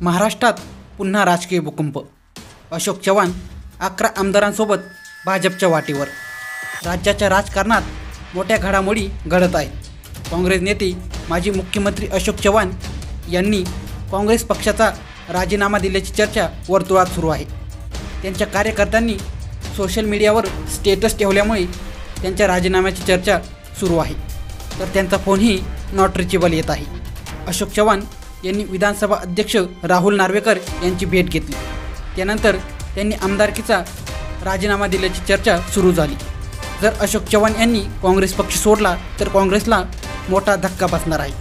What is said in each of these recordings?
महाराष्ट्रात पुन्हा राजकीय भूकंप। अशोक चव्हाण 11 आमदारांसोबत भाजपच्या वाटेवर। राज्याच्या राजकारणात मोठ्या घडामोडी घडत आहेत। काँग्रेस नेते माजी मुख्यमंत्री अशोक चव्हाण यांनी काँग्रेस पक्षाचा राजीनामा दिल्याची चर्चा वर्तुळात सुरू आहे। त्यांच्या कार्यकर्त्यांनी सोशल मीडियावर स्टेटस ठेवल्यामुळे त्यांच्या राजीनाम्याची चर्चा सुरू आहे, तर त्यांचा फोनही नॉट रिचेबल येत आहे। अशोक चव्हाण यांनी विधानसभा अध्यक्ष राहुल नार्वेकर यांची भेट घेतली। त्यानंतर त्यांनी आमदारकीचा राजीनामा दिल्याची चर्चा सुरू झाली। जर अशोक चव्हाण यांनी काँग्रेस पक्ष सोडला तर काँग्रेसला मोठा धक्का बसणार आहे।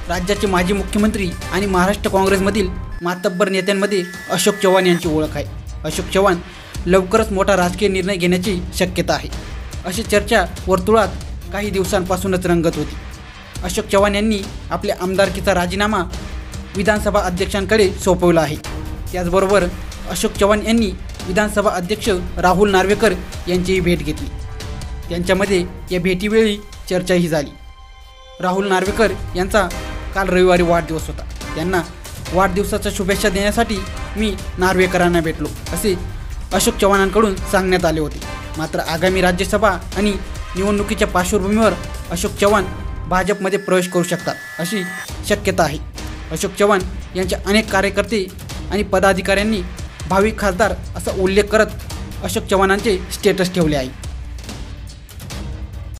राज्याचे माजी मुख्यमंत्री आणि महाराष्ट्र काँग्रेसमधील मातब्बर नेत्यांमध्ये अशोक चव्हाण यांची ओळख आहे। अशोक चव्हाण लवकरच मोठा राजकीय निर्णय घेण्याची शक्यता आहे, अशी चर्चा वर्तुळात काही दिवसांपासूनच रंगत होती। अशोक चव्हाण यांनी आपल्या आमदारकीचा राजीनामा विधानसभा अध्यक्षांकडे सोपवला आहे। त्याचबरोबर अशोक चव्हाण यांनी विधानसभा अध्यक्ष राहुल नार्वेकर यांचीही भेट घेतली। त्यांच्यामध्ये या भेटीवेळी चर्चाही झाली। राहुल नार्वेकर यांचा काल रविवारी वाढदिवस होता। त्यांना वाढदिवसाच्या शुभेच्छा देण्यासाठी मी नार्वेकरांना भेटलो, असे अशोक चव्हाणांकडून सांगण्यात आले होते। मात्र आगामी राज्यसभा आणि निवडणुकीच्या पार्श्वभूमीवर अशोक चव्हाण भाजपमध्ये प्रवेश करू शकतात, अशी शक्यता आहे। अशोक चव्हाण यांच्या अनेक कार्यकर्ते आणि पदाधिकाऱ्यांनी भावी खासदार असा उल्लेख करत अशोक चव्हाणांचे स्टेटस ठेवले आहे।